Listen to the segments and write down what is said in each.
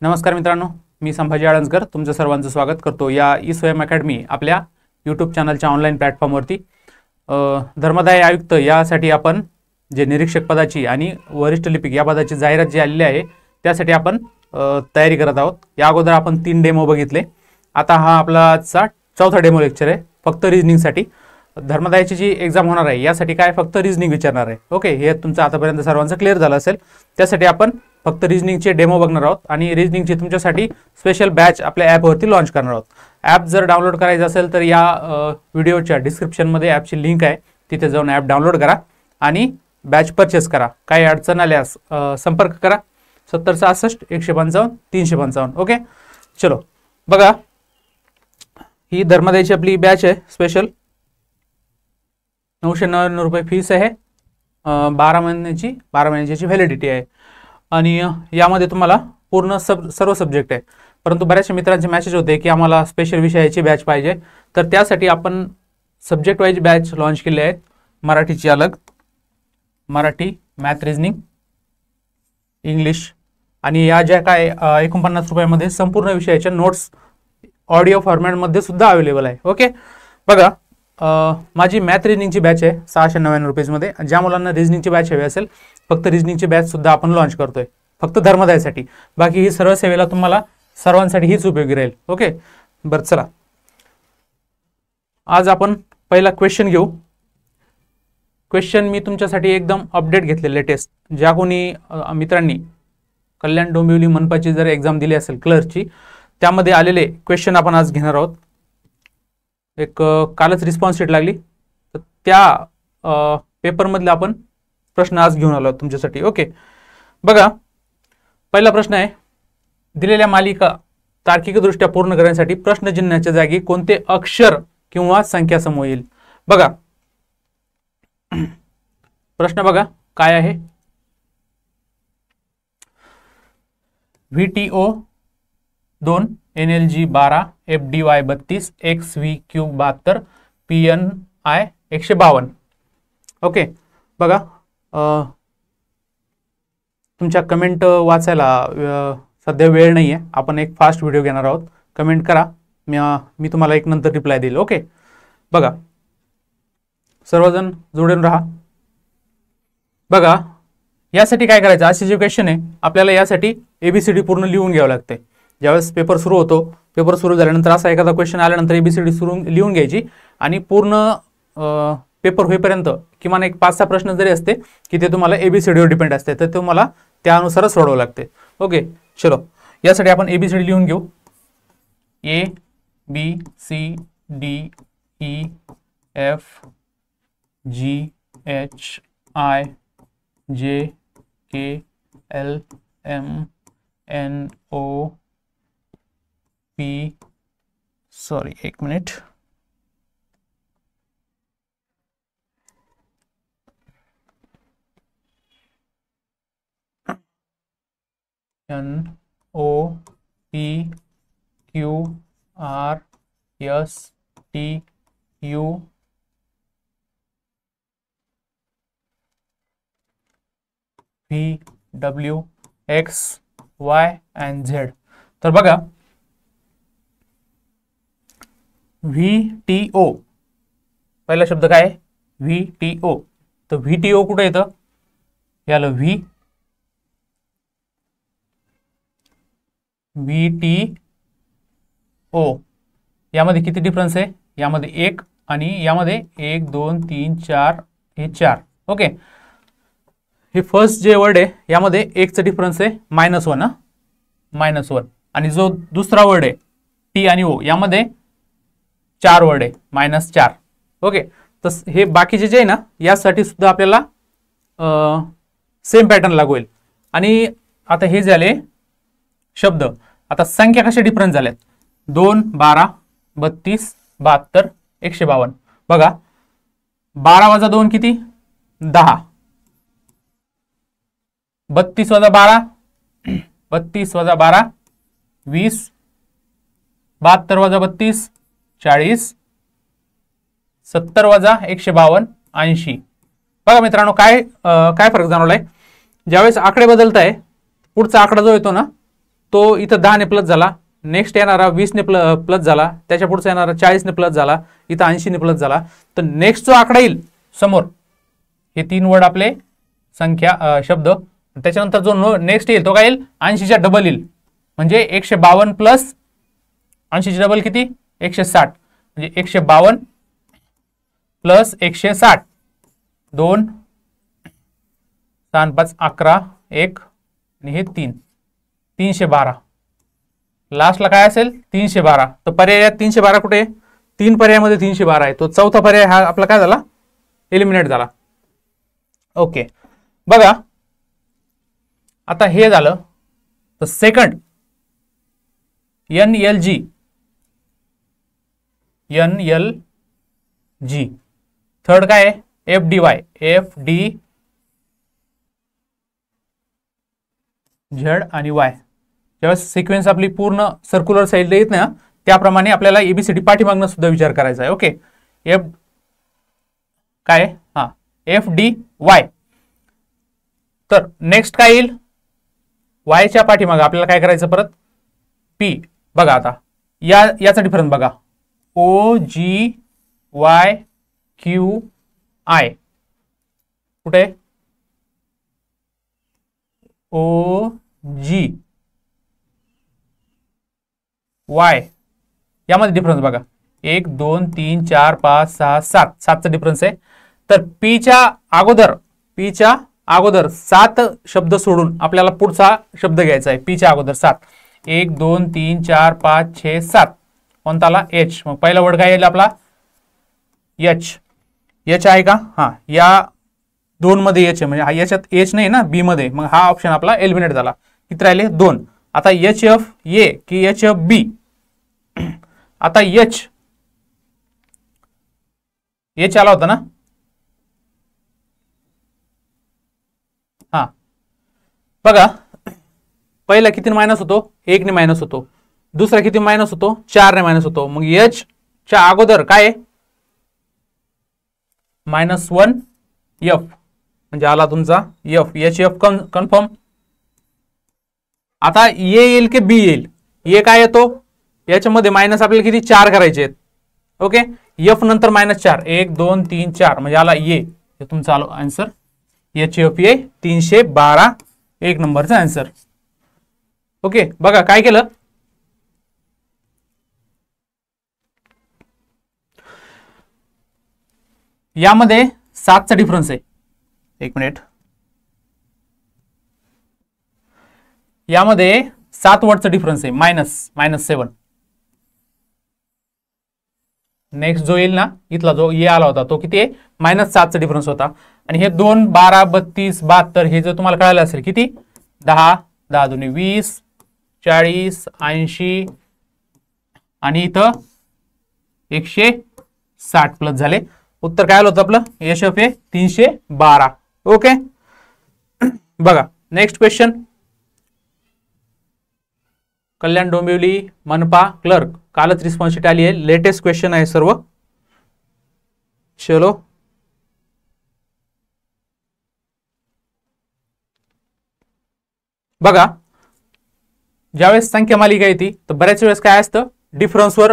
नमस्कार मित्रांनो, मी संभाजी आळंजकर तुमचं सर्वांचं स्वागत करतो या ई-स्वयं अकॅडमी आपल्या यूट्यूब चॅनलच्या ऑनलाईन प्लॅटफॉर्मवरती। धर्मदाय आयुक्त यासाठी आपण जे निरीक्षक पदाची आणि वरिष्ठ लिपिक या पदाची जाहिरात जी आलेली आहे त्यासाठी आपण तयारी करत आहोत। या अगोदर आपण 3 डेमो बघितले, आता हा आपला आजचा चौथा डेमो लेक्चर आहे फक्त रिजनिंगसाठी। धर्मदायची जी एक्झाम होणार आहे यासाठी काय फक्त रिजनिंग विचारणार आहे। ओके, हे तुमचं आतापर्यंत सर्वांचं क्लिअर झालं असेल। त्यासाठी आपण फक्त रिजनिंगचे डेमो बघणार आहोत आणि रिजनिंगची तुमच्यासाठी स्पेशल बॅच आपल्या ॲपवरती लॉन्च करणार आहोत। ॲप जर डाउनलोड करायचं असेल तर या व्हिडिओच्या डिस्क्रिप्शनमध्ये ॲपची लिंक आहे, तिथे जाऊन ॲप डाउनलोड करा आणि बॅच परचेस करा। काही अडचण आल्यास संपर्क करा 7066 155 355। ओके, चलो बघा, ही धर्मदायची आपली बॅच आहे स्पेशल। 999 रुपये फीस आहे, 12 महिन्याची व्हॅलिडिटी आहे आणि यामध्ये तुम्हाला पूर्ण सर्व सब्जेक्ट आहे। परंतु बऱ्याचशा मित्रांचे मेसेज होते की आम्हाला स्पेशल विषयाची बॅच पाहिजे, तर त्यासाठी आपण सब्जेक्ट वाईज बॅच लॉन्च केले आहेत। मराठीची अलग, मराठी, मॅथ, रिजनिंग, इंग्लिश आणि या ज्या काय 49 रुपयामध्ये संपूर्ण विषयाच्या नोट्स ऑडिओ फॉर्मॅटमध्ये सुद्धा अवेलेबल आहे। ओके, बघा, माझी मॅथ रिजनिंगची बॅच आहे 699 रुपीजमध्ये। ज्या मुलांना रिजनिंगची बॅच हवी असेल फक्त रिजनिंगची बॅच सुद्धा आपण लॉन्च करतोय फक्त धर्मदायसाठी। बाकी ही सर्व सेवेला तुम्हाला सर्वांसाठी हीच उपयोगी राहील। ओके, बरं चला, आज आपण पहिला क्वेश्चन घेऊ। क्वेश्चन मी तुमच्यासाठी एकदम अपडेट घेतले, लेटेस्ट। ज्या कोणी मित्रांनी कल्याण डोंबिवली मनपाची जर एक्झाम दिली असेल क्लर्कची, त्यामध्ये आलेले क्वेश्चन आपण आज घेणार आहोत। एक कालच रिस्पॉन्स शीट लागली, तर त्या पेपरमधले आपण प्रश्न आज घेऊन आलो तुमच्यासाठी। ओके, बघा, पहिला प्रश्न आहे, दिलेल्या मालिका तार्किकदृष्ट्या पूर्ण करण्यासाठी प्रश्नचिन्हाच्या जागी कोणते अक्षर किंवा संख्या समूह येईल? बघा, प्रश्न बघा काय आहे। VTO 2, NLG 12, FDY 32, XVQ 72, PNI 152। Okay, बघा, तुमच्या कमेंट वाचायला सध्या वेळ नाही आहे, आपण एक फास्ट व्हिडिओ घेणार आहोत। कमेंट करा, मी तुम्हाला एक नंतर रिप्लाय देईल। ओके, बघा, सर्वजण जोडून राहा। बघा, यासाठी काय करायचं, असे जे क्वेश्चन आहे आपल्याला यासाठी ABCD पूर्ण लिहून घ्यावं लागते। ज्यावेळेस पेपर सुरू होतो, पेपर सुरू झाल्यानंतर असा एखादा क्वेश्चन आल्यानंतर ABCD सुरू लिहून घ्यायची आणि पूर्ण पेपर होईपर्यंत किमान एक 5-6 प्रश्न जरी असते की ते तुम्हाला ABCD वर डिपेंड असते, तर तुम्हाला त्यानुसारच सोडवावं लागते। ओके, चलो, यासाठी आपण ABCD लिहून घेऊ। A B C D E F G H I J K L M N O P, sorry एक minute, N O P Q R S T U V W X Y and Z। तर बघा, VTO पहिला शब्द काय आहे? VTO। तर VTO कुठे येतं? याला VTO यामध्ये किती डिफरन्स आहे? यामध्ये 1 आणि यामध्ये 1 2 3 4, हे 4। ओके, हे फर्स्ट जे वर्ड आहे यामध्ये 1 चा डिफरन्स आहे -1, -1, आणि जो दुसरा वर्ड आहे T आणि O यामध्ये 4 वर्ड आहे -4। ओके, तर हे बाकीचे जे आहे ना यासाठी सुद्धा आपल्याला सेम पॅटर्न लागू होईल। आणि आता हे झाले शब्द, आता संख्या कशा डिफरन्स झाल्यात? 2 12 32 72 152। बघा, 12 वजा 2 किती? 10, 32 वजा 12 32 वजा 12 20, 72 वजा 32 40, 70 वजा 152 80। बघा मित्रांनो, काय फरक जाणवलाय? ज्यावेळेस आकडे बदलताय, पुढचा आकडा जो येतो ना तो इथं 10 ने प्लस झाला, नेक्स्ट येणारा 20 ने प्लस झाला, त्याच्या पुढचा येणारा 40 ने प्लस झाला, इथं 80 ने प्लस झाला, तर नेक्स्ट जो आकडा येईल समोर हे 3 वर्ड आपले संख्या शब्द, त्याच्यानंतर जो नेक्स्ट येईल तो काय येईल 80च्या डबल येईल, म्हणजे 152 प्लस 80ची डबल किती 160, म्हणजे 152 प्लस 160 2 6 5 11 1 आणि हे 3 312 लास्टला काय असेल 312. तर पर्याय 312 कुठे 3 पर्यायामध्ये 312 आहे, तो चौथा पर्याय हा आपला काय झाला एलिमिनेट झाला. ओके बघा आता हे झालं. तर सेकंड NLG थर्ड काय आहे FDY Z आणि Y. ज्यावेळेस सिक्वेन्स आपली पूर्ण सर्क्युलर साईडला येत ना त्याप्रमाणे आपल्याला ABCD पाठीमागनं सुद्धा विचार करायचा आहे. ओके काय हा FDY. तर नेक्स्ट काय येईल वायच्या पाठीमागं आपल्याला काय करायचं परत P. बघा आता याचा डिफरन्स बघा OGYQI कुठे OGY यामध्ये डिफरन्स बघा 1 2 3 4 5 6 7 7चा डिफरन्स आहे. तर पीच्या अगोदर 7 शब्द सोडून आपल्याला पुढचा शब्द घ्यायचा आहे. पीच्या अगोदर 7 1 2 3 4 5 6 7 कोणता आला H. मग पहिला वर्ड काय येईल आपला H आहे का हा या 2 मध्ये H आहे म्हणजे याच्यात H नाही ना B मध्ये, मग हा ऑप्शन आपला एलिमिनेट झाला. किती राहिले 2. आता HFA की HFB. आता H आला होता ना हा बघा पहिला किती मायनस होतो 1 ने मायनस होतो, दुसरा किती मायनस होतो 4 ने मायनस होतो. मग H च्या अगोदर काय -1 F म्हणजे आला तुमचा HF कन्फर्म. आता A येईल की B येईल A काय येतो याच्यामध्ये मायनस आपल्याला किती 4 करायचे आहेत. ओके F नंतर -4 1 2 3 4 म्हणजे आला A. हे तुमचा आलो आन्सर HFA 312 1 नंबरचा आन्सर. ओके बघा काय केलं यामध्ये 7चा डिफरन्स आहे. एक मिनिट यामध्ये 7 वर्डचा डिफरन्स आहे -7. नेक्स्ट जो येईल ना इथला जो ए आला होता तो किती आहे -7चा डिफरन्स होता. आणि हे 2 12 32 72 हे जर तुम्हाला कळालं असेल किती 10 10 दुनी 20 40 80 आणि इथं 160 प्लस झाले. उत्तर काय आलं होतं आपलं HFA 312. ओके बघा नेक्स्ट क्वेश्चन कल्याण डोंबिवली मनपा क्लर्क कालच रिस्पॉन्सिबिलिटी आली आहे. लेटेस्ट क्वेश्चन आहे सर्व. चलो बघा ज्यावेळेस संख्या मालिका येते तर बऱ्याच वेळेस काय असतं डिफरन्सवर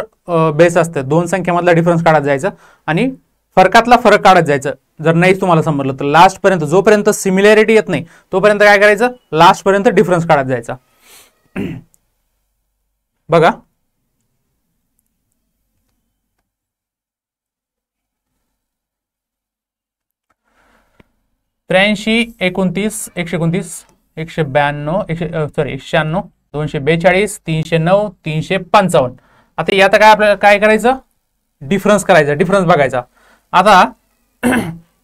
बेस असतं. 2 संख्येमधला डिफरन्स काढत जायचं आणि फरकातला फरक काढत जायचं. जर नाही तुम्हाला समजलं तर लास्ट पर्यंत जोपर्यंत सिमिलॅरिटी येत नाही तोपर्यंत काय करायचं लास्ट पर्यंत डिफरन्स काढत जायचा. बघा 83 29 129 192 196 242 309 355. आता यात काय आपल्याला काय करायचं डिफरन्स करायचा डिफरन्स बघायचा. आता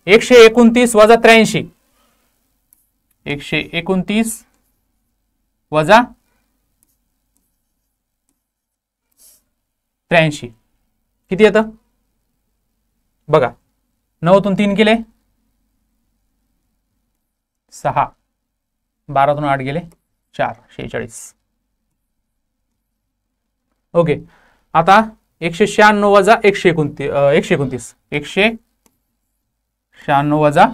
129 वजा 83 129 वजा 83 किती येतं बघा 9 तून 3 गेले 6 12 तून 8 गेले 4 46. ओके आता 196 वजा 129 196 वजा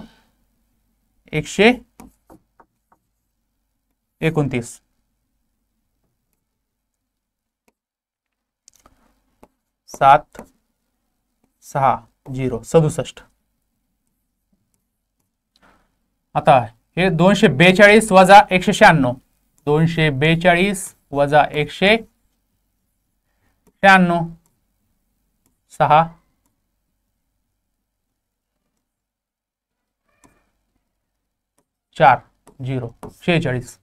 129 7 6 0 67. आता हे 242 वजा 196, 242 वजा 196, 6 4 0 46.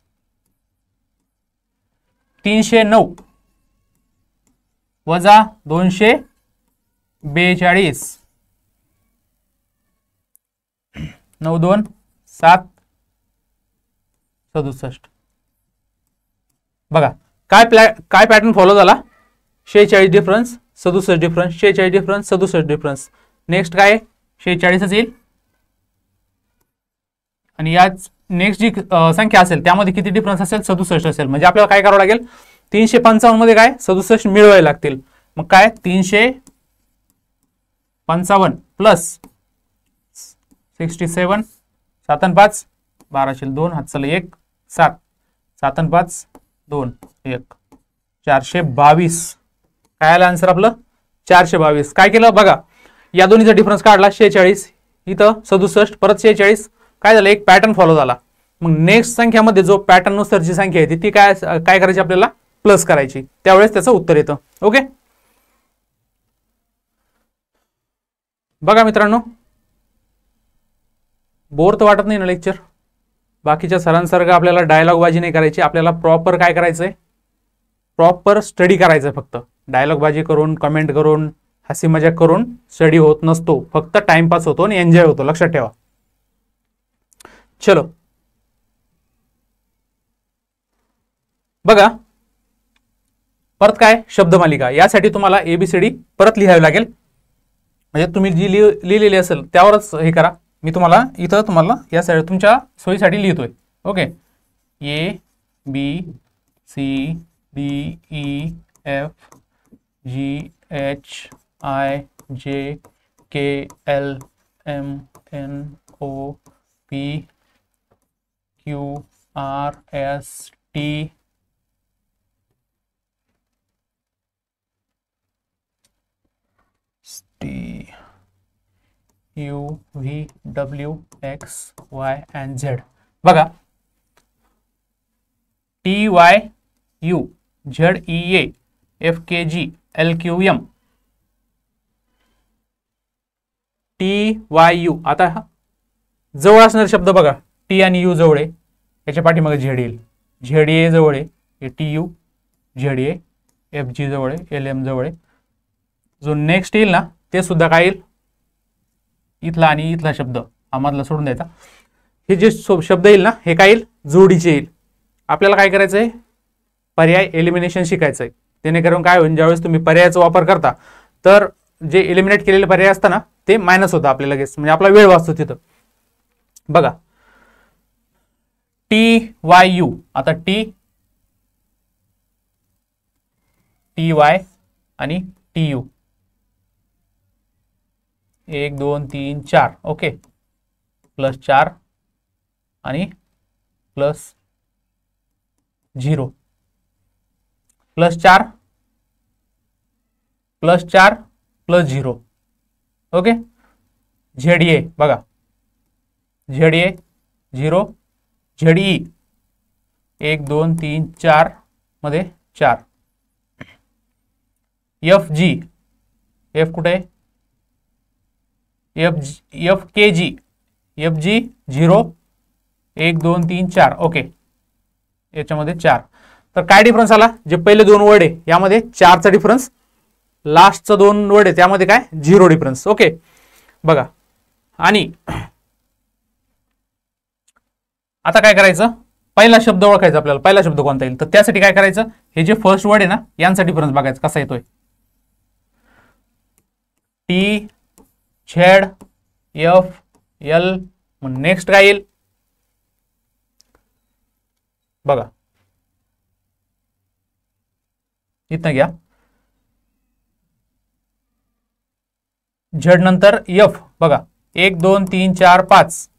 309 वजा 242, 9 2 7 67. बघा काय पॅटर्न फॉलो झाला. 46 difference, 67 difference, 46 difference, 67 difference. Next काय 46 येईल आणि याच नेक्स्ट जी संख्या असेल त्यामध्ये किती डिफरन्स असेल, 67 असेल. म्हणजे आपल्याला काय करावं लागेल, 355 मध्ये काय 67 मिळवावे लागतील. मग काय 355 प्लस 67, 7 आणि 5 12 2 हात चला 1 7, 7 आणि 5 2 1 422. काय आलं आन्सर आपलं 422. काय केलं बघा, या दोन्हीचा डिफरन्स काढला 46, इथं 67 परत 46. काय झालं, एक पॅटर्न फॉलो झाला. मग नेक्स्ट संख्यामध्ये जो पॅटर्न नुसारची संख्या आहे ती काय करायची आपल्याला, प्लस करायची. त्यावेळेस त्याचं उत्तर येतं. ओके बघा मित्रांनो, बोर तर वाटत नाही ना लेक्चर. बाकीच्या सरांसारखं आपल्याला डायलॉग बाजी नाही करायची. आपल्याला प्रॉपर काय करायचंय, प्रॉपर स्टडी करायचंय. फक्त डायलॉग बाजी करून, कमेंट करून, हसी मजाक करून स्टडी होत नसतो. फक्त टाइमपास होतो आणि एन्जॉय होतो. लक्षात ठेवा. चलो बघा परत काय शब्दमालिका. यासाठी तुम्हाला ABCD परत लिहावी लागेल. म्हणजे तुम्ही जी लिहिलेली असेल त्यावरच हे करा. मी तुम्हाला इथं तुम्हाला या साईड तुमच्या सोयीसाठी लिहितोय. Okay ABCDEFGHIJKLMNOPQRST U V W X Y and Z. बघा TYU ZEA FKG LQM TYU. आता हा जवळ असणारे शब्द बघा, टी आणि यू जवळ आहे, याच्या पाठीमागे झेड येईल. ZA जवळ आहे, हे TU, ZA, FG जवळ आहे, LM जवळ आहे. जो नेक्स्ट येईल ना ते सुद्धा काय येईल, इथला आणि इथला शब्द हा मधला सोडून द्यायचा. हे जे शब्द येईल ना हे काय येईल, जोडीचे येईल. आपल्याला काय करायचंय, पर्याय एलिमिनेशन शिकायचंय. जेणेकरून काय होईल, ज्यावेळेस तुम्ही पर्यायाचा वापर करता तर जे एलिमिनेट केलेले पर्याय असतात ना ते मायनस होतं आपल्याला लगेच. म्हणजे आपला वेळ वाचतो तिथं. बघा TYU. आता TY आणि TU 1 2 3 4. ओके प्लस 4 आणि plus 0 plus 4 plus 4 plus 0. Okay ZA बघा, ZA 0, ZE 1 2 3 4 मध्ये 4. FG F कुठे, FKG FG 0 1 2 3 4. ओके याच्यामध्ये 4. तर काय डिफरन्स आला, जे पहिले दोन वर्ड आहे यामध्ये 4चा डिफरन्स, लास्टचा दोन वर्ड आहे त्यामध्ये काय 0 डिफरन्स. ओके बघा आणि आता काय करायचं, पहिला शब्द ओळखायचा आपल्याला. पहिला शब्द कोणता येईल तर त्यासाठी काय करायचं, हे जे फर्स्ट वर्ड आहे ना यांचा डिफरन्स बघायचा कसा येतोय. T Z F L. मग नेक्स्ट काय येईल बघा, इथं घ्या. Z नंतर F बघा 1 2 3 4 5,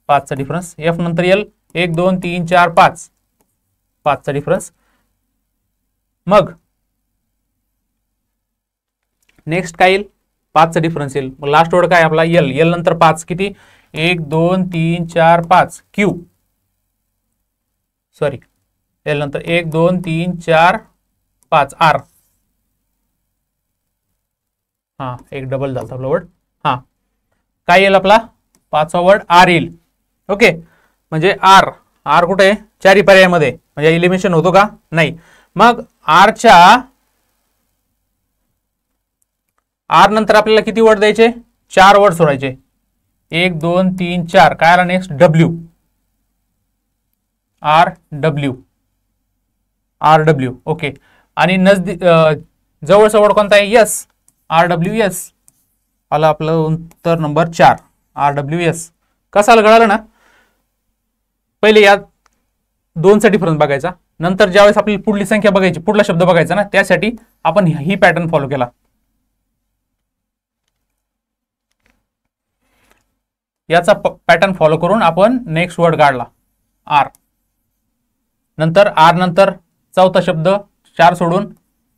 5चा डिफरन्स. F नंतर L 1 2 3 4 5, 5चा डिफरन्स. मग नेक्स्ट काय येईल, 5चा डिफरन्स येईल. मग लास्ट वर्ड काय आपला एल, एल नंतर 5 किती 1 2 3 4 5 क्यू, सॉरी एल नंतर 1 2 3 4 5 आर, हा एक डबल झाला आपला वर्ड. हा काय येईल आपला 5वा वर्ड आर येईल. ओके, म्हणजे आर, आर कुठे आहे चारी पर्यायामध्ये, म्हणजे इलिमिनेशन होतो का नाही. मग आरच्या आर नंतर आपल्याला किती वर्ड द्यायचे, 4 वर्ड सोडायचे. 1 2 3 4 काय आला next W, R W, R W. Okay, आणि जवळचा वर्ड कोणता आहे यस, आर डब्ल्यू एस आला आपलं उत्तर नंबर 4 आर डब्ल्यू एस. कसं आलं कळालं ना. पहिले या 2चा डिफरन्स बघायचा, नंतर ज्यावेळेस आपली पुढली संख्या बघायची, पुढला शब्द बघायचा ना, त्यासाठी आपण ही पॅटर्न फॉलो केला. याचा पॅटर्न फॉलो करून आपण नेक्स्ट वर्ड काढला आर. नंतर आर नंतर चौथा शब्द 4 सोडून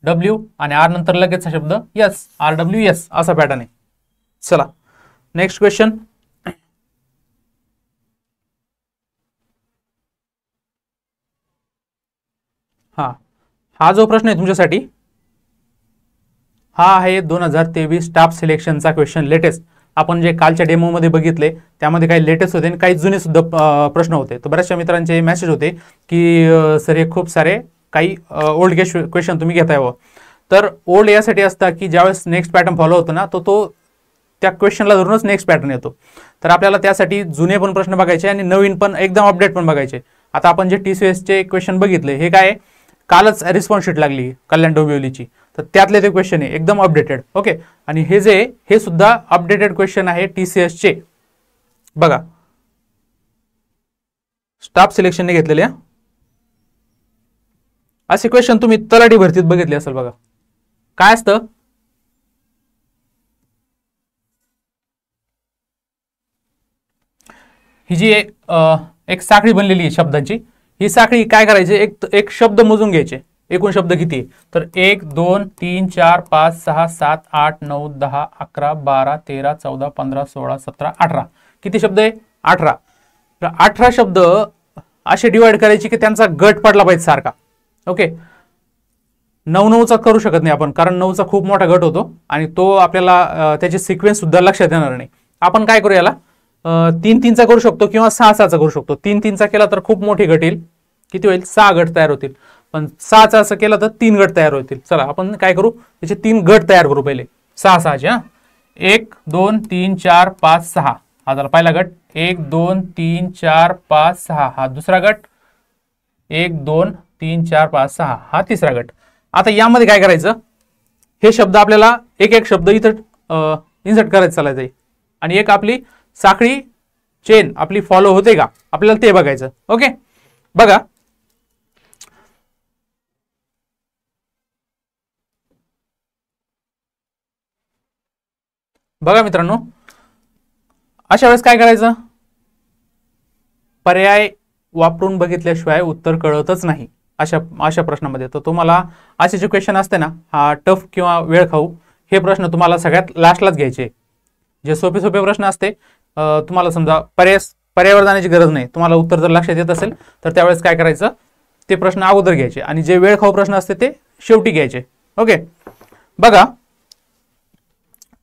डब्ल्यू, आणि आर नंतर लगेचचा शब्द यस, आर डब्ल्यू एस असा पॅटर्न आहे. चला नेक्स्ट क्वेश्चन. हा जो प्रश्न आहे तुमच्यासाठी हा आहे 2023 स्टाफ सिलेक्शनचा क्वेश्चन. लेटेस्ट आपण जे कालच्या डेमो मध्ये बघितले त्यामध्ये काही लेटेस्ट होते आणि काही जुने सुद्धा प्रश्न होते. तर बऱ्याचशा मित्रांचे मेसेज होते की सर हे खूप सारे काही ओल्ड क्वेश्चन तुम्ही घेताय व. तर ओल्ड यासाठी असतं की ज्यावेळेस नेक्स्ट पॅटर्न फॉलो होतो ना, तो त्या क्वेश्चनला धरूनच नेक्स्ट पॅटर्न येतो. तर आपल्याला त्यासाठी जुने पण प्रश्न बघायचे आणि नवीन पण एकदम अपडेट पण बघायचे. आता आपण जे TCSचे क्वेश्चन बघितले हे काय, कालच रिस्पॉन्स शीट लागली कल्याण डोंबिवलीची, तर त्यातले ते क्वेश्चन आहे एकदम अपडेटेड. ओके, आणि हे सुद्धा अपडेटेड क्वेश्चन आहे TCSचे. बघा स्टाफ सिलेक्शनने घेतलेले असे क्वेश्चन तुम्ही तलाठी भरतीत बघितले असेल. बघा काय असतं, ही जी एक साखळी बनलेली आहे शब्दांची, ही साखळी काय करायची, एक शब्द मोजून घ्यायचे. एकूण शब्द किती तर 1 2 3 4 5 6 7 8 9 10 11 12 13 14 15 16 17 18 किती शब्द आहे 18. 18 शब्द असे डिवाइड करायचे की त्यांचा गट पडला पाहिजे सारखा. ओके, 9-9चा करू शकत नाही आपण, कारण 9चा खूप मोठा गट होतो आणि तो आपल्याला त्याची सिक्वेन्स सुद्धा लक्षात येणार नाही. आपण काय करू, याला 3-3चा करू शकतो किंवा 6-6चा करू शकतो. 3-3चा केला तर खूप मोठी गट येईल, किती होईल 6 गट तयार होतील. पण 6चा असं केलं तर 3 गट तयार होतील. चला आपण काय करू, त्याचे 3 गट तयार करू पहिले 6-6चे. 1 2 3 4 5 6 हा झाला पहिला गट. 1 2 3 4 5 6 हा दुसरा गट. 1 2 3 4 5 6 हा तिसरा गट. आता यामध्ये काय करायचं, हे शब्द आपल्याला एक शब्द इथं इन्सर्ट करायचं चालायचं आहे आणि एक आपली साखळी चेन आपली फॉलो होते का आपल्याला ते बघायचं. ओके, बघा बघा मित्रांनो, अशा वेळेस काय करायचं, पर्याय वापरून बघितल्याशिवाय उत्तर कळतच नाही अशा प्रश्नामध्ये. तर तुम्हाला असे जे क्वेश्चन असते ना, हा टफ किंवा वेळ खाऊ, हे प्रश्न तुम्हाला सगळ्यात लास्टलाच घ्यायचे. जे सोपे प्रश्न असते, तुम्हाला समजा पर्यायावर जाण्याची गरज नाही, तुम्हाला उत्तर जर लक्षात येत असेल तर त्यावेळेस काय करायचं, ते प्रश्न अगोदर घ्यायचे आणि जे वेळ खाऊ प्रश्न असते ते शेवटी घ्यायचे. ओके, बघा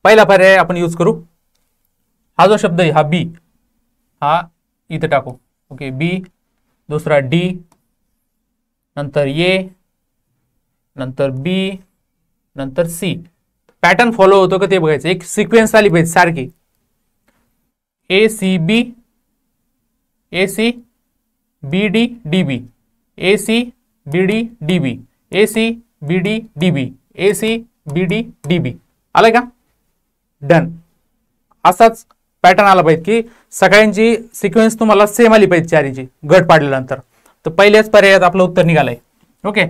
पहिला पर्याय आपण यूज करू. हा जो शब्द आहे हा बी, हा इथे टाकू. ओके, बी, दुसरा डी, नंतर ए, नंतर बी, नंतर सी. पॅटर्न फॉलो होतो का ते बघायचं, एक सिक्वेन्स आली पाहिजे सारखी. ए C B, A C B D D B, A C B D D B, A C B D D B, A C B D D बी. आलंय का, डन. असाच पॅटर्न आला पाहिजे की सगळ्यांची सिक्वेन्स तुम्हाला सेम आली पाहिजे चारीची गट पाडल्यानंतर. तर पहिल्याच पर्यायात आपलं उत्तर निघालंय. ओके,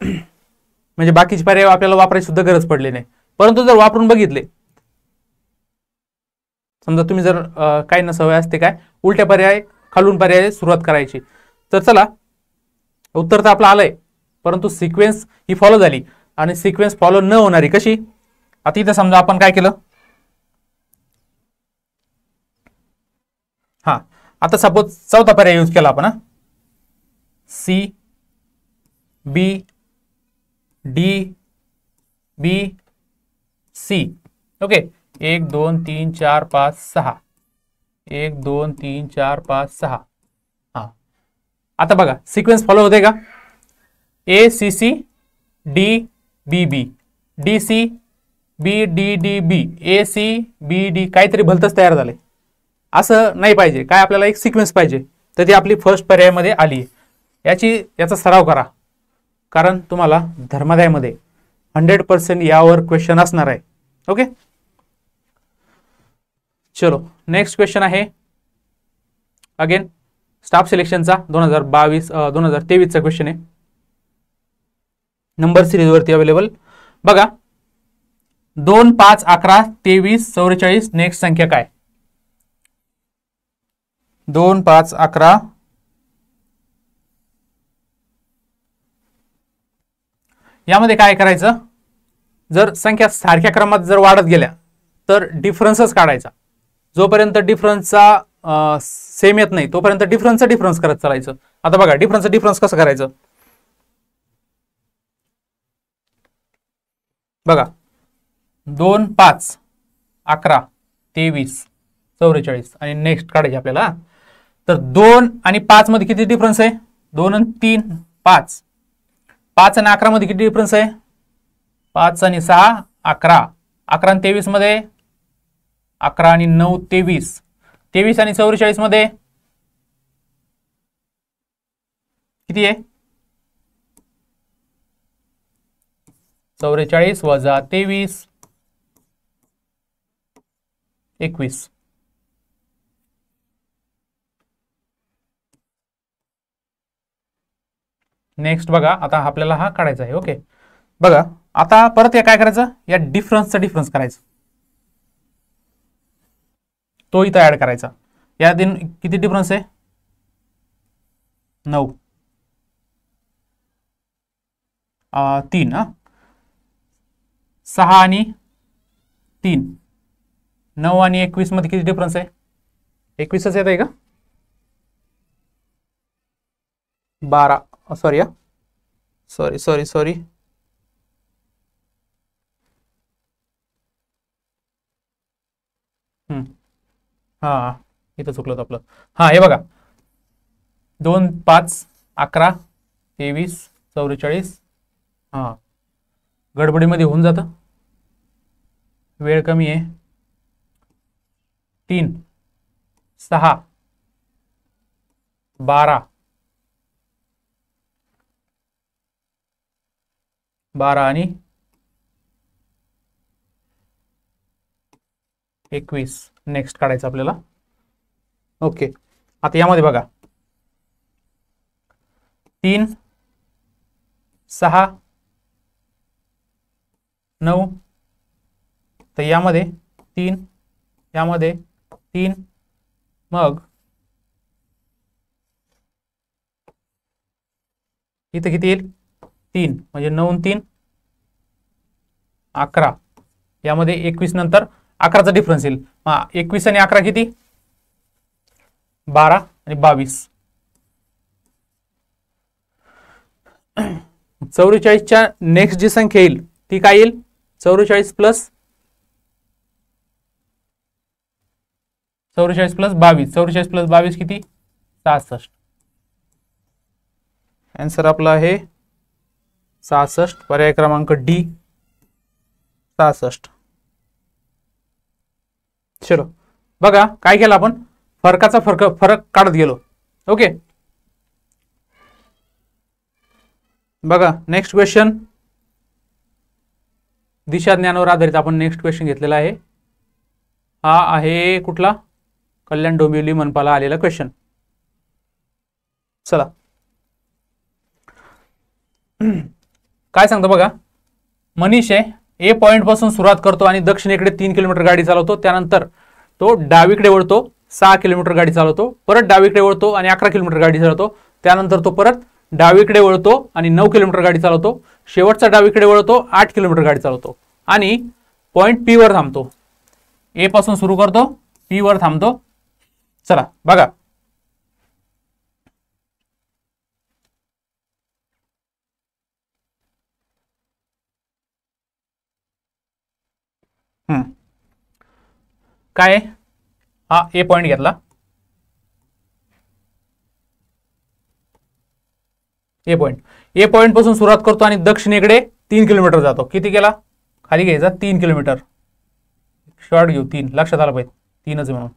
म्हणजे बाकीचे पर्याय आपल्याला वापरायची सुद्धा गरज पडली नाही. परंतु जर वापरून बघितले, समजा तुम्ही जर काही न सवय असते काय उलट्या पर्याय खालून पर्याय सुरुवात करायची, तर चला उत्तर तर आपलं आलंय, परंतु सिक्वेन्स ही फॉलो झाली आणि सिक्वेन्स फॉलो न होणारी कशी, आता इथं समजा आपण काय केलं, हा आता सपोज चौथा पर्याय यूज केला आपण, C B D B C. Okay, 1 2 3 4 5 6, 1 2 3 4 5 6. हा आता बघा सिक्वेन्स फॉलो होते का, A C C D B B D C B D D B A C B D, काहीतरी भलतच तयार झाले. असं नाही पाहिजे, काय आपल्याला एक सिक्वेन्स पाहिजे. तर ती आपली फर्स्ट पर्यायामध्ये आली. याचा सराव करा, कारण तुम्हाला धर्मादायमध्ये 100% यावर क्वेश्चन असणार आहे. ओके, चलो नेक्स्ट क्वेश्चन आहे अगेन स्टाफ सिलेक्शनचा 2023चा क्वेश्चन आहे. नंबर सिरीज वरती अवेलेबल. बघा 2 5 11 23 44 नेक्स्ट संख्या काय, 2 5 11 यामध्ये काय करायचं, जर संख्या सारख्या क्रमात जर वाढत गेल्या तर डिफरन्सच काढायचा. जोपर्यंत डिफरन्सचा सेम येत नाही तोपर्यंत डिफरन्स करत चालायचं. आता बघा डिफरन्स कसं करायचं, बघा 2 5 11 23 44 आणि नेक्स्ट काढायचे आपल्याला. तर 2 आणि 5 मध्ये किती डिफरन्स आहे, 2 आणि 3 5. 5 आणि 11 मध्ये किती डिफरन्स आहे, 5 आणि 6 11. 11 आणि 23 मध्ये 11 आणि 9 23. 23 आणि 44 मध्ये किती आहे, 44 वजा 23 21. नेक्स्ट बघा आता आपल्याला हा काढायचा आहे. ओके, बघा आता परत काय करायचं, या डिफरन्सचा डिफरन्स करायचा, तो इथं ऍड करायचा. या दिन किती डिफरन्स आहे, 9 3 6 आणि 3 9 आणि 21 मध्ये किती डिफरन्स आहे, 21च येत आहे का, 12. सॉरी हा इथं चुकलं होतं आपलं. हा हे बघा 2 5 11 23 44. हा गडबडीमध्ये होऊन जातं, वेळ कमी आहे. 3 6 12 आणि 21 नेक्स्ट काढायचं आपल्याला. ओके, आता यामध्ये बघा 3 6 9. तर यामध्ये 3 यामध्ये 3, मग इथं किती येईल 3 म्हणजे 9 आणि 3 11. यामध्ये 21 नंतर 11चा डिफरन्स येईल. 21 आणि 11 किती 12 आणि 22. 44च्या नेक्स्ट जी संख्या येईल ती काय येईल, 44 प्लस 22. 44 प्लस 22 किती 66. आन्सर आपला आहे 66. पर्याय क्रमांक डी 66. चलो बघा काय केलं आपण, फरकाचा फरक काढत गेलो. ओके, बघा नेक्स्ट क्वेश्चन दिशा ज्ञानावर आधारित आपण नेक्स्ट क्वेश्चन घेतलेला आहे. हा आहे कुठला, कल्याण डोंबिवली मनपाला आलेला क्वेश्चन. चला काय सांगतो बघा, मनीष आहे ए पॉइंट पासून सुरुवात करतो आणि दक्षिणेकडे 3 किलोमीटर गाडी चालवतो. त्यानंतर तो डावीकडे वळतो, 6 किलोमीटर गाडी चालवतो. परत डावीकडे वळतो आणि 11 किलोमीटर गाडी चालवतो. त्यानंतर तो परत डावीकडे वळतो आणि 9 किलोमीटर गाडी चालवतो. शेवटचा डावीकडे वळतो, 8 किलोमीटर गाडी चालवतो. आणि पॉइंट पी वर थांबतो. ए पासून सुरू करतो, पी वर थांबतो. चला बघा, काय हा ए पॉइंट घेतला, ए पॉइंट पासून सुरुवात करतो आणि दक्षिणेकडे 3 किलोमीटर जातो. किती केला, खाली घ्यायचा 3 किलोमीटर, शॉर्ट घेऊ 3, लक्षात आलं पाहिजे 3च म्हणून.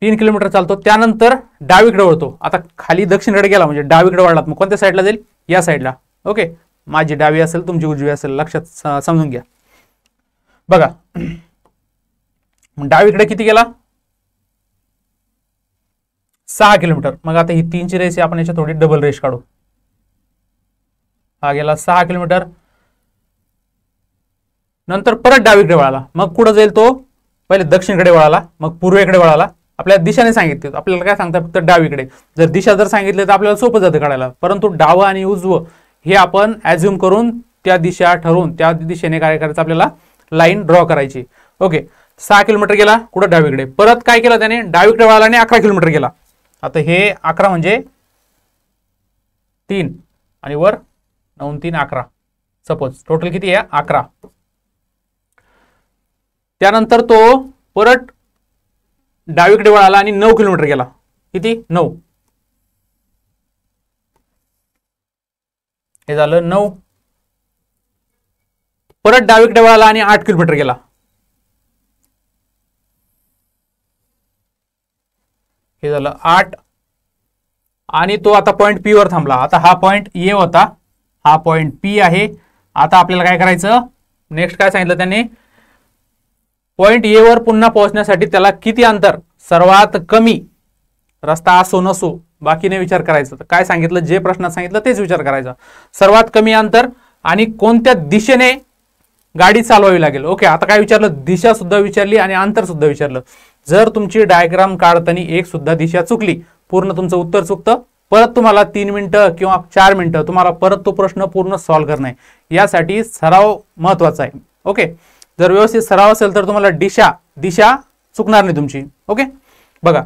3 किलोमीटर चालतो, त्यानंतर डावीकडे वळतो. आता खाली दक्षिणेकडे गेला म्हणजे डावीकडे वळला, मग कोणत्या साईडला जाईल, या साईडला. ओके, माझी डावी असेल, तुमची उजवी असेल, लक्षात समजून घ्या. बघा डावीकडे किती गेला, 6 किलोमीटर. मग आता ही 3ची रेस आहे, आपण याच्या थोडी डबल रेस काढू. हा गेला 6 किलोमीटर, नंतर परत डावीकडे वळाला. मग कुठं जाईल तो, पहिले दक्षिणकडे वळाला, मग पूर्वेकडे वळाला. आपल्याला दिशाने सांगितले, आपल्याला काय सांगतात, फक्त डावीकडे. जर दिशा जर सांगितले तर आपल्याला सोपं जातं काढायला, परंतु डावं आणि उजवं हे आपण ऍझ्युम करून त्या दिशा ठरवून त्या दिशेने काय करायचं, आपल्याला लाईन ड्रॉ करायची. ओके, 6 किलोमीटर गेला कुठं, डावीकडे. परत काय केलं त्याने, डावीकडे वळाला आणि 11 किलोमीटर गेला. आता हे 11 म्हणजे 3 आणि वर 9 3 11, सपोज टोटल किती आहे 11. त्यानंतर तो परत डावीकडे वळाला आणि 9 किलोमीटर गेला. किती, 9. हे झालं 9. परत डावीकडे वळाला आणि 8 किलोमीटर गेला. हे झालं 8. आणि तो आता पॉइंट पी वर थांबला. आता हा पॉइंट ए होता, हा पॉइंट पी आहे. आता आपल्याला काय करायचं, नेक्स्ट काय सांगितलं त्यांनी, पॉइंट ए वर पुन्हा पोहोचण्यासाठी त्याला किती अंतर, सर्वात कमी रस्ता असो नसो बाकी नाही विचार करायचा. तर काय सांगितलं, जे प्रश्नात सांगितलं तेच विचार करायचा. सर्वात कमी अंतर आणि कोणत्या दिशेने गाडी चालवावी लागेल. ओके, आता काय विचारलं, दिशा सुद्धा विचारली आणि अंतर सुद्धा विचारलं. जर तुमची डायग्राम काढताना एक सुद्धा दिशा चुकली, पूर्ण तुमचं उत्तर चुकतं. परत तुम्हाला 3 मिनिटं किंवा 4 मिनिटं तुम्हाला परत तो प्रश्न पूर्ण सॉल्व्ह करणं आहे. यासाठी सराव महत्वाचा आहे. ओके, जर व्यवस्थित सराव असेल तर तुम्हाला दिशा चुकणार नाही तुमची. ओके, बघा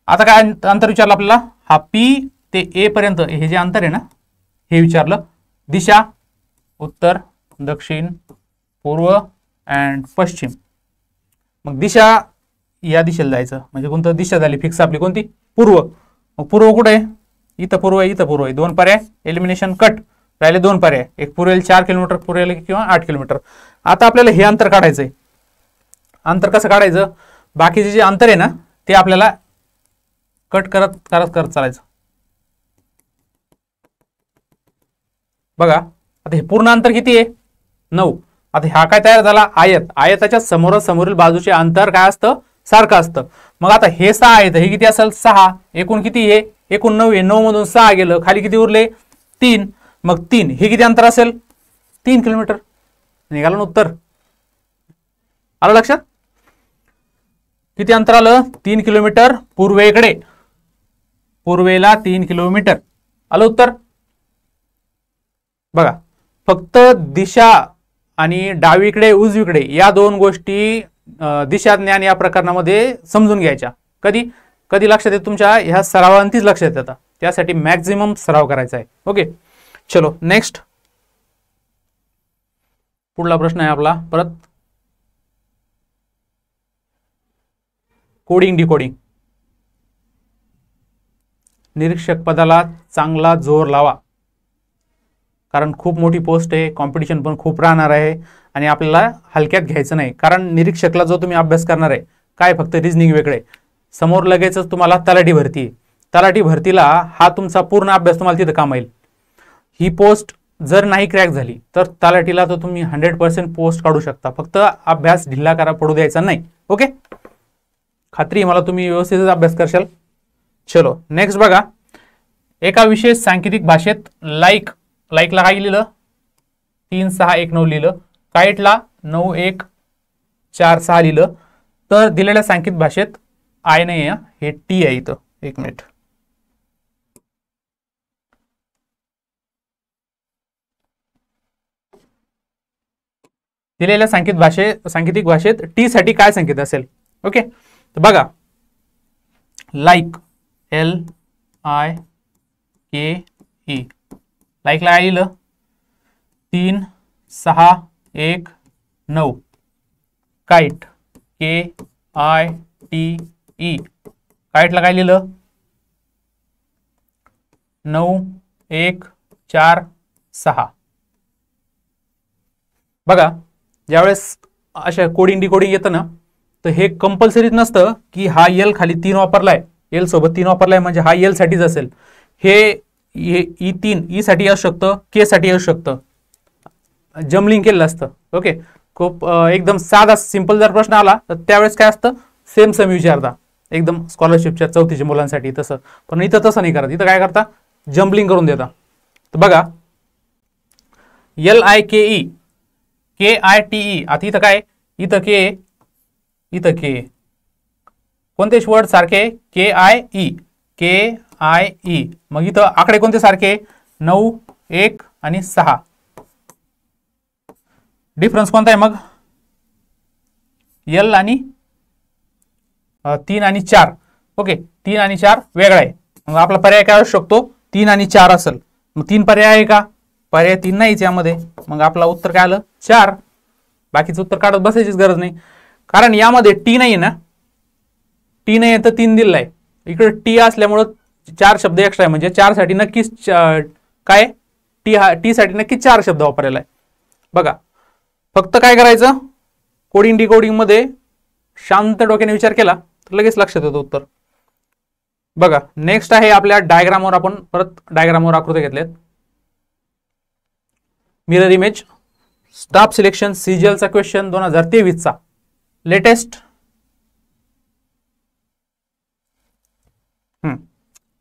आता काय अंतर विचारलं आपल्याला, हा पी ते ए पर्यंत हे जे अंतर आहे ना, हे विचारलं. दिशा उत्तर, दक्षिण, पूर्व अँड पश्चिम. मग दिशा या दिशेला जायचं, म्हणजे कोणतं दिशा झाली फिक्स आपली, कोणती, पूर्व. मग पूर्व कुठे आहे, इथं पूर्व आहे, इथं पूर्व आहे. 2 पर्याय, एलिमिनेशन कट, राहिले 2 पर्याय. एक पूर्वेला 4 किलोमीटर, पूर्वेला किंवा 8 किलोमीटर. आता आपल्याला हे अंतर काढायचंय. अंतर कसं काढायचं, बाकीचे जे अंतर आहे ना ते आपल्याला कट करत करत करत चालायचं. बघा आता हे पूर्ण अंतर किती आहे, 9. आता हा काय तयार झाला, आयत. आयताच्या समोरील बाजूचे अंतर काय असतं, सारखं असतं. मग आता हे 6 आहेत, हे किती असेल 6. एकूण किती आहे, एकूण 9 आहे. 9 मधून 6 गेलं, खाली किती उरले 3. मग 3 हे किती अंतर असेल, 3 किलोमीटर. निघालं ना उत्तर, आलं लक्षात. किती अंतर आलं, 3 किलोमीटर पूर्वेकडे, पूर्वेला 3 किलोमीटर, आलं उत्तर. बघा फक्त दिशा आणि डावीकडे उजवीकडे या 2 गोष्टी दिशा ज्ञान या प्रकरणामध्ये समजून घ्यायच्या. कधी कधी लक्षात येत, तुमच्या ह्या सरावांतीच लक्षात येतं. त्यासाठी मॅक्झिमम सराव करायचा आहे. ओके, चलो नेक्स्ट. पुढला प्रश्न आहे आपला परत, कोडिंग डिकोडिंग. निरीक्षक पदाला चांगला जोर लावा, कारण खूप मोठी पोस्ट आहे, कॉम्पिटिशन पण खूप राहणार आहे आणि आपल्याला हलक्यात घ्यायचं नाही. कारण निरीक्षकला जो तुम्ही अभ्यास करणार आहे, काय फक्त रिजनिंग वेगळे, समोर लगेचच तुम्हाला तलाठी भरती आहे. तलाठी भरतीला हा तुमचा पूर्ण अभ्यास तुम्हाला तिथं काम येईल. ही पोस्ट जर नाही क्रॅक झाली तर तलाठीला तर तुम्ही 100% पोस्ट काढू शकता. फक्त अभ्यास ढिल्ला करा, पडू द्यायचा नाही. ओके, खात्री मला तुम्ही व्यवस्थित अभ्यास करशाल. चलो नेक्स्ट बघा, एका विशेष सांकेतिक भाषेत लाईकला काय लिहिलं, 3619 लिहिलं. काईटला 9146 लिहिलं. तर दिलेल्या सांकेतिक भाषेत आय नाही आहे, हे टी आहे इथं. एक मिनिट, दिलेल्या सांकेतिक भाषेत टी साठी काय संकेत असेल? ओके, तर बघा, लाईक LIKE, लाईकला काय लिहिलं? 3 6 1 9. काईट KITE, काईटला काय लिहिलं? 9 1 4 6. बघा, ज्यावेळेस अशा कोडिंग डिकोडिंग येतं ना, तर हे कंपल्सरीच नसतं की हा एल खाली 3 वापरलाय, एल सोबत 3 वापरलाय म्हणजे हा एल साठीच असेल. हे E3 ई साठी असू शकतं, के साठी असू शकतं, जमलिंग केलेलं असतं. ओके, खूप एकदम साधा सिंपल जर प्रश्न आला तर त्यावेळेस काय असतं, सेम सम विचारता, एकदम स्कॉलरशिपच्या 4थीच्या मुलांसाठी तसं. पण इथं तसं नाही करत, इथं काय करता, जम्बलिंग करून देता. तर बघा, LIKE KITE, आता इथं काय, इथं के कोणते वर्ड सारखे? KIE, मग इथं आकडे कोणते सारखे? 9 1 आणि 6. डिफरन्स कोणता आहे मग? एल आणि 3 आणि 4. ओके, 3 आणि 4 वेगळा आहे. मग आपला पर्याय काय असू शकतो? 3 आणि 4 असेल. मग 3 पर्याय आहे का? पर्याय 3 नाहीच यामध्ये. मग आपला उत्तर काय आलं? 4. बाकीचं उत्तर काढत बसायचीच गरज नाही, कारण यामध्ये टी नाही ना, टी नाही तर 3 दिलाय. इकडे टी असल्यामुळं 4 शब्द एक्स्ट्रा आहे, म्हणजे 4 साठी नक्कीच काय, टी साठी नक्कीच 4 शब्द वापरलेला आहे. बघा, फक्त काय करायचं, कोडिंग डिकोडिंग मध्ये शांत डोक्याने विचार केला तर लगेच लक्षात येतं उत्तर. बघा, नेक्स्ट आहे आपल्या डायग्रामवर, आपण परत डायग्रामवर आकृती घेतल्यात. मिरर इमेज, स्टाफ सिलेक्शन सीजीएलचा क्वेश्चन 2023 चा लेटेस्ट.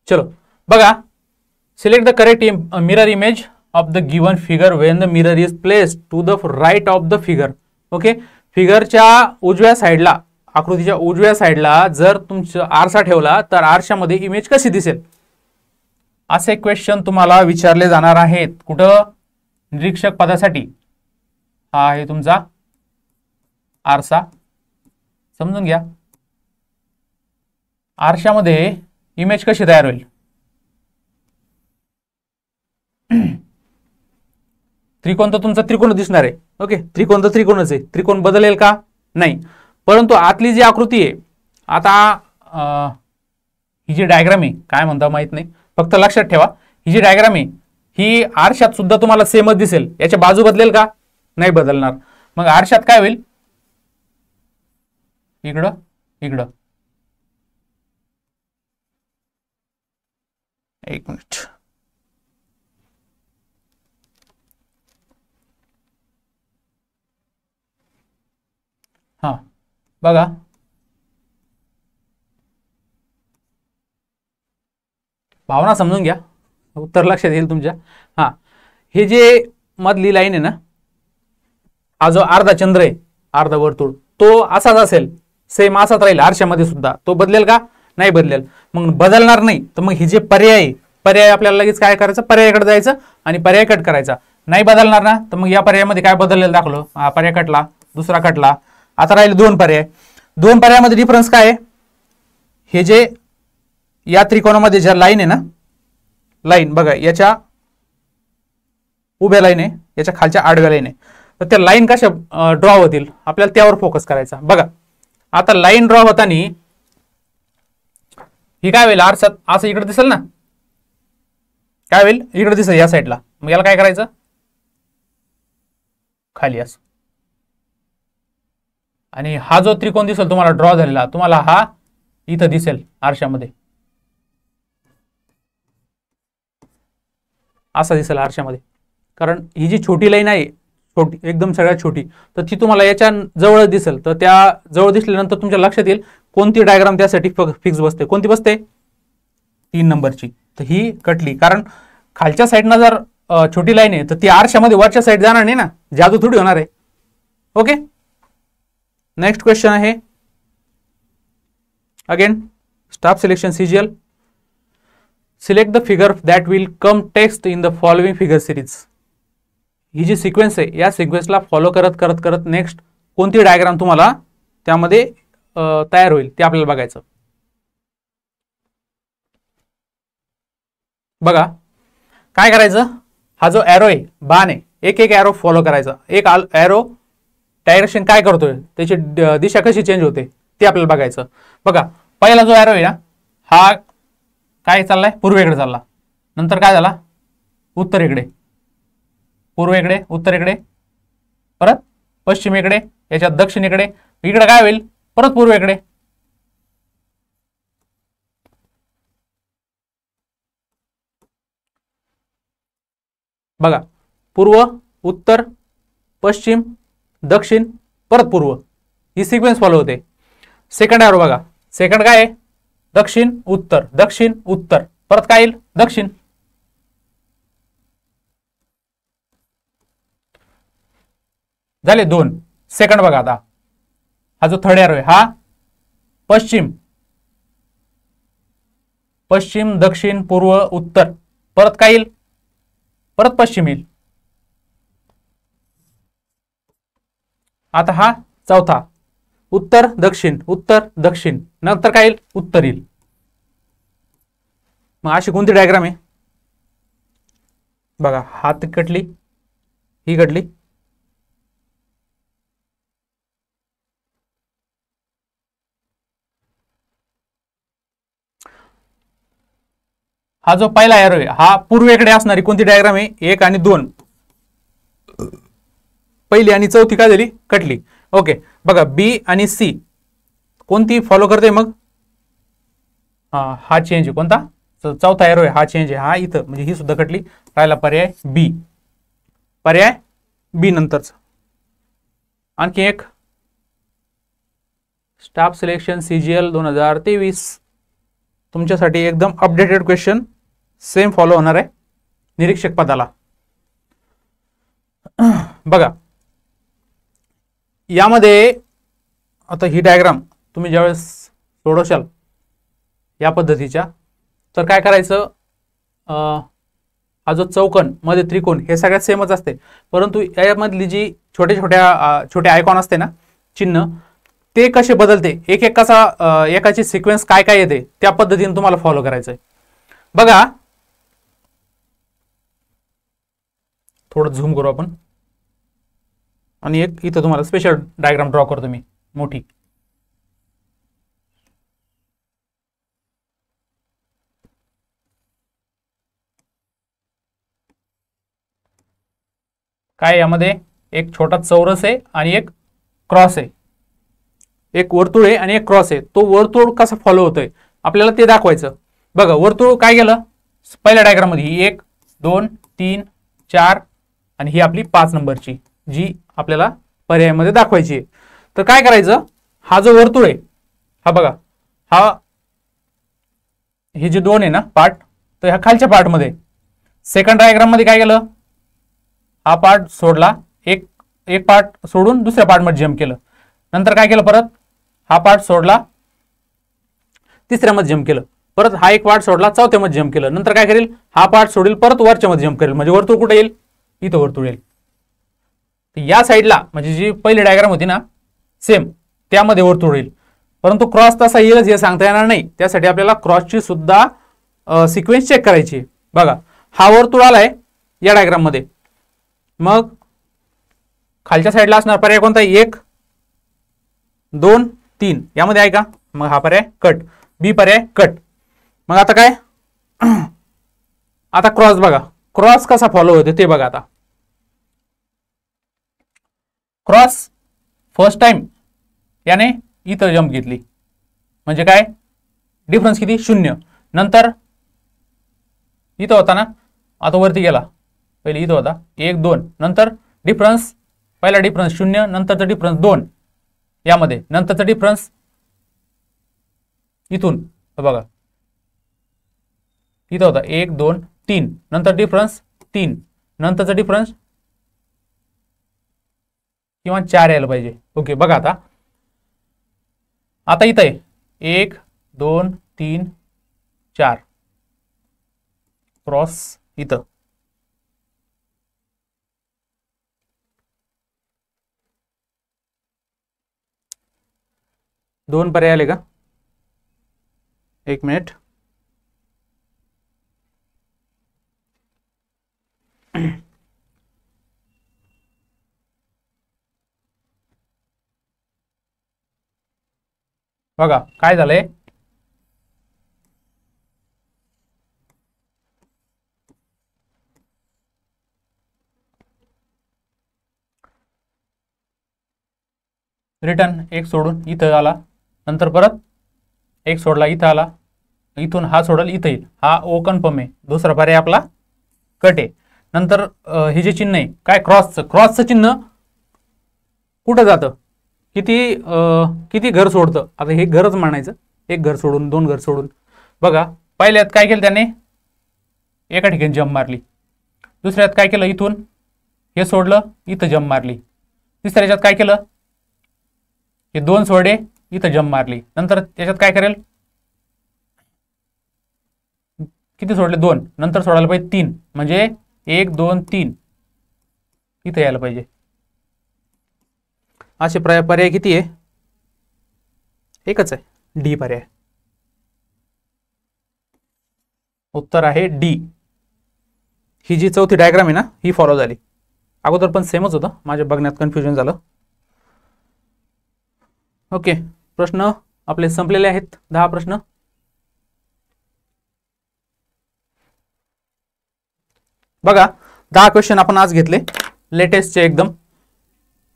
चलो बघा, select the correct mirror image of the given figure when the mirror is placed to the right of the figure. Okay, फिगरच्या उजव्या साईडला, आकृतीच्या उजव्या साईडला जर तुमचा आरसा ठेवला तर आरशामध्ये इमेज कशी दिसेल, असे क्वेश्चन तुम्हाला विचारले जाणार आहेत. कुठं? निरीक्षक पदासाठी. हा आहे तुमचा आरसा, समजून घ्या. आरशामध्ये इमेज कशी तयार होईल? त्रिकोण तर तुमचा त्रिकोण दिसणार आहे. ओके, त्रिकोण तर त्रिकोणच आहे, त्रिकोण बदलेल का? नाही. परंतु आतली जी आकृती आहे, आता ही जी डायग्राम आहे, काय म्हणता माहित नाही, फक्त लक्षात ठेवा, ही जी डायग्राम आहे ही आरशात सुद्धा तुम्हाला सेमच दिसेल. याच्या बाजू बदलेल का? नाही बदलणार. मग आरशात काय होईल? इकडं इकडं, एक मिनिट, हा बघा, भावना समजून घ्या, उत्तर लक्षात येईल तुमच्या. हा, हे जे मधली लाईन आहे ना, हा जो अर्धा चंद्र आहे, अर्धा वर्तुळ, तो असाच असेल, सेम असाच राहील आरशामध्ये सुद्धा. तो बदलेल का? नाही बदलेल. मग बदलणार नाही तर मग हे जे पर्याय आपल्याला लगेच काय करायचं, पर्यायाकडे जायचं आणि पर्याय कट करायचा. नाही बदलणार ना, तर मग या पर्यायामध्ये काय बदललेलं दाखवलं, हा पर्याय कटला, दुसरा कटला. आता राहिले 2 पर्याय. 2 पर्यायामध्ये डिफरन्स काय आहे? हे जे या त्रिकोणामध्ये ज्या लाईन आहे ना, लाईन बघा, याच्या उभ्या लाईन आहे, याच्या खालच्या आडव्या लाईन आहे, तर त्या लाईन कशा ड्रॉ होतील आपल्याला त्यावर फोकस करायचा. बघा, आता लाईन ड्रॉ होताना ही काय होईल, आरशात असं इकडे दिसेल ना, काय होईल, इकडे दिसेल या साईडला. मग याला काय करायचं, खाली असं. आणि हा जो त्रिकोण दिसेल तुम्हाला ड्रॉ झालेला, तुम्हाला हा इथं दिसेल आरशामध्ये, असा दिसेल आरशामध्ये. कारण ही जी छोटी लाईन आहे, छोटी एकदम सगळ्यात छोटी, तर ती तुम्हाला याच्या जवळ दिसेल. तर त्या जवळ दिसल्यानंतर तुमच्या लक्षात येईल कोणती डायग्राम त्यासाठी फिक्स बसते. कोणती बसते? 3 नंबरची. तर ही कटली, कारण खालच्या साईडनं जर छोटी लाईन आहे तर ती आरशामध्ये वरच्या साईड जाणार नाही ना, जादू थोडी होणार आहे. ओके, नेक्स्ट क्वेश्चन आहे again staff selection CGL. Select the figure that will come text in the following figure series. ही जी सिक्वेन्स आहे या सिक्वेन्सला फॉलो करत करत करत नेक्स्ट कोणती डायग्राम तुम्हाला त्यामध्ये तयार होईल ते आपल्याला बघायचं. बघा काय करायचं, हा जो एरो आहे बाण आहे एक एक एरो फॉलो करायचा. एक एरो डायरेक्शन काय करतोय त्याची दिशा कशी चेंज होते ते आपल्याला बघायचं. बघा पहिला जो एरो आहे ना हा काय चाललाय पूर्वेकडे चालला, नंतर काय झाला उत्तरेकडे, पूर्वेकडे उत्तरेकडे, परत पश्चिमेकडे, याच्यात दक्षिणेकडे, इकडे काय होईल परत पूर्वेकडे. बघा पूर्व उत्तर पश्चिम दक्षिण परत पूर्व ही सिक्वेन्स फॉलो होते. सेकंड एरो बघा, सेकंड काय आहे दक्षिण उत्तर परत काय येईल दक्षिण. झाले दोन. सेकंड बघा आता हा जो थर्ड एरो आहे हा पश्चिम दक्षिण पूर्व उत्तर परत काय येईल परत पश्चिम येईल. आता हा चौथा उत्तर दक्षिण नंतर काय येईल उत्तर येईल. मग अशी कोणती डायग्राम आहे बघा, हात कटली ही कटली, हा जो पहिला एरो आहे हा पूर्वेकडे असणारी कोणती डायग्राम आहे 1 आणि 2, पहिली आणि चौथी काय झाली कटली. ओके बघा बी आणि सी कोणती फॉलो करते मग हा चेंज आहे कोणता चौथा एरो आहे हा चेंज आहे, हा इथं म्हणजे ही सुद्धा कटली, राहिला पर्याय बी नंतरच. आणखी एक स्टाफ सिलेक्शन CGL 2023 तुमच्यासाठी एकदम अपडेटेड क्वेश्चन सेम फॉलो होणार आहे निरीक्षक पदाला. बघा यामध्ये आता ही डायग्राम तुम्ही ज्यावेळेस सोडवशाल या पद्धतीच्या तर काय करायचं, हा जो चौकोन मध्ये त्रिकोण हे सगळ्यात सेमच असते, परंतु यामधली जी छोटे आयकॉन असते ना चिन्ह ते कसे बदलते एक एक कसा एकाची सिक्वेन्स काय काय येते त्या पद्धतीने तुम्हाला फॉलो करायचं आहे. बघा थोडं झूम करू आपण आणि एक इथं तुम्हाला स्पेशल डायग्राम ड्रॉ करतो मी मोठी. काय यामध्ये एक छोटा चौरस आहे आणि एक क्रॉस आहे, एक वर्तुळ आहे आणि एक क्रॉस आहे. तो वर्तुळ कसा फॉलो होतोय आपल्याला ते दाखवायचं. बघा वर्तुळ काय केलं पहिल्या डायग्राम मध्ये ही 1 2 3 4 आणि ही आपली 5 नंबरची जी आपल्याला पर्यायामध्ये दाखवायची आहे. तर काय करायचं, हा जो वर्तुळ आहे हा बघा हा हे जे दोन आहे ना पार्ट तर ह्या खालच्या पार्ट मध्ये सेकंड डायग्राम मध्ये काय केलं हा पार्ट सोडला, एक पार्ट सोडून दुसऱ्या पार्ट मध्ये जम्प केलं, नंतर काय केलं परत हा पार्ट सोडला तिसऱ्या मध्ये जम्प केलं, परत हा एक पार्ट सोडला चौथ्या मध्ये जम्प केलं, नंतर काय करेल हा पार्ट सोडेल परत वरच्या मध्ये जम्प करेल, म्हणजे वर्तुळ कुठे येईल इथं वर्तुळ येईल. या साईडला म्हणजे जी पहिली डायग्राम होती ना सेम त्यामध्ये वर्तुळ येईल, परंतु क्रॉस तसा येईलच हे सांगता येणार नाही, त्यासाठी आपल्याला क्रॉसची सुद्धा सिक्वेन्स चेक करायची. बघा हा वर्तुळ आलाय या डायग्राम मध्ये, मग खालच्या साईडला असणार पर्याय कोणता 1 2 3 यामध्ये आहे का, मग हा पर्याय कट, बी पर्याय कट. मग आता काय आता क्रॉस बघा क्रॉस कसा फॉलो होते ते बघा. आता क्रॉस फर्स्ट टाइम याने इथं जम्प घेतली म्हणजे काय डिफरन्स किती 0, नंतर इथं होता ना आता वरती गेला, पहिले इथं होता 1 2 नंतर डिफरन्स पहिला डिफरन्स 0 नंतरचा डिफरन्स 2 यामध्ये, नंतरचा डिफरन्स इथून बघा इथं होता 1 2 3 नंतर डिफरन्स 3 नंतरचा डिफरन्स किंवा 4 यायला पाहिजे. ओके बघा आता इथं आहे 1 2 3 4 क्रॉस इथं 2 पर्याय आले का? एक मिनिट. बघा काय झालंय, रिटर्न एक सोडून इथं आला, नंतर परत एक सोडला इथं आला, इथून हा सोडल इथं येईल, हा ओ कन्फर्म आहे. दुसरा पर्याय आपला कट आहे. नंतर हे जे चिन्ह आहे काय क्रॉसचं चिन्ह कुठं जातं, किती घर सोडतं. आता हे घरच म्हणायचं, एक घर सोडून 2 घर सोडून. बघा पहिल्यात काय केलं त्याने, एका ठिकाणी जंप मारली. दुसऱ्यात काय केलं, इथून हे सोडलं इथं जंप मारली. तिसऱ्याच्यात काय केलं, हे 2 सोडे इथं जंप मारली. नंतर त्याच्यात काय करेल, किती सोडले 2, नंतर सोडायला पाहिजे 3, म्हणजे 1 2 3 इथं यायला पाहिजे. असे पर्याय किती आहे, एकच आहे, डी पर्याय. उत्तर आहे डी. ही जी चौथी डायग्राम आहे ना, ही फॉलो झाली. अगोदर पण सेमच होतं, माझ्या बघण्यात कन्फ्युजन झालं. ओके, प्रश्न आपले संपलेले आहेत. 10 प्रश्न. बघा 10 क्वेश्चन आपण आज घेतले, लेटेस्टचे एकदम.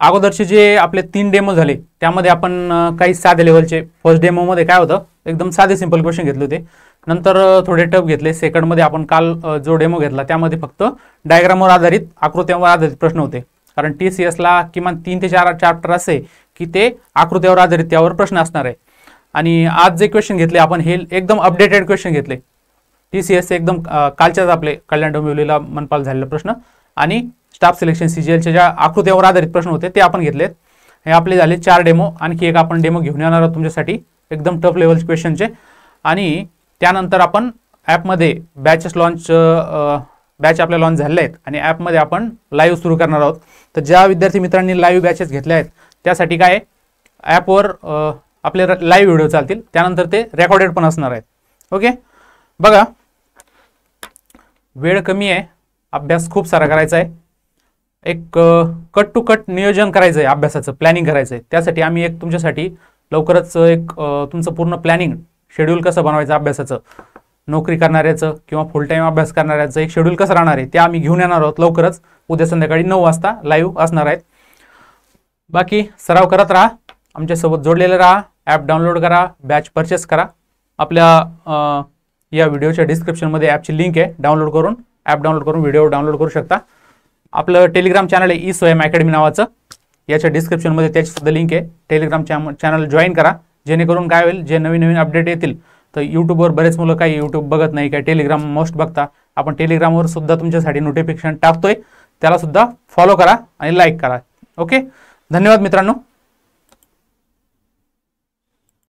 अगोदरचे जे आपले 3 डेमो झाले त्यामध्ये आपण काही साधे लेवलचे, फर्स्ट डेमोमध्ये काय होतं एकदम साधे सिंपल क्वेश्चन घेतले होते. नंतर थोडे टफ घेतले. सेकंडमध्ये आपण काल जो डेमो घेतला त्यामध्ये फक्त डायग्रामवर आधारित, आकृत्यांवर आधारित प्रश्न होते. कारण TCSला किमान 3 ते 4 चॅप्टर असे की ते आकृत्यावर आधारित त्यावर प्रश्न असणार आहे. आणि आज जे क्वेश्चन घेतले आपण हे एकदम अपडेटेड क्वेश्चन घेतले. TCS एकदम कालच्याच आपले कल्याण डोंबिवलीला मनपाल झालेले प्रश्न आणि स्टाफ सिलेक्शन CGLच्या ज्या आकृत्यावर आधारित प्रश्न होते ते आपण घेतलेत. हे आपले झाले 4 डेमो. आणखी एक आपण डेमो घेऊन येणार आहोत तुमच्यासाठी एकदम टफ लेवलचे क्वेश्चनचे. आणि त्यानंतर आपण ॲपमध्ये बॅचेस बॅच आपल्या लॉन्च झालेले आहेत आणि ॲपमध्ये आपण लाईव्ह सुरू करणार आहोत. तर ज्या विद्यार्थी मित्रांनी लाईव्ह बॅचेस घेतल्या आहेत त्यासाठी काय ॲपवर आपले लाईव्ह व्हिडिओ चालतील, त्यानंतर ते रेकॉर्डेड पण असणार आहेत. ओके, बघा वेळ कमी आहे, अभ्यास खूप सारा करायचा आहे. एक कट टू कट नियोजन करायचं आहे, अभ्यासाचं प्लॅनिंग करायचं आहे. त्यासाठी आम्ही एक तुमच्यासाठी लवकरच एक तुमचं पूर्ण प्लॅनिंग शेड्यूल कसं बनवायचं अभ्यासाचं, नोकरी करणाऱ्याचं किंवा फुल टाईम अभ्यास करणाऱ्याचं एक शेड्यूल कसं राहणार आहे ते आम्ही घेऊन येणार आहोत लवकरच. उद्या संध्याकाळी 9 वाजता लाईव्ह असणार आहेत. बाकी सराव करत राहा, आमच्यासोबत जोडलेले राहा, ॲप डाउनलोड करा, बॅच परचेस करा. आपल्या या व्हिडिओच्या डिस्क्रिप्शनमध्ये ॲपची लिंक आहे, डाउनलोड करून ॲप डाउनलोड करून व्हिडिओ डाउनलोड करू शकता. आपलं टेलिग्राम चॅनल आहे eSwayam अकॅडमी नावाचं, याच्या डिस्क्रिप्शनमध्ये त्याची सुद्धा लिंक आहे. टेलिग्राम चॅनल जॉईन करा, जेणेकरून काय होईल, जे नवीन नवीन अपडेट येतील. तर यूट्यूबवर बरेच मुलं काही यूट्यूब बघत नाही, काही टेलिग्राम मोस्ट बघता. आपण टेलिग्रामवर सुद्धा तुमच्यासाठी नोटिफिकेशन टाकतोय, त्याला सुद्धा फॉलो करा आणि लाईक करा. ओके, धन्यवाद मित्रांनो.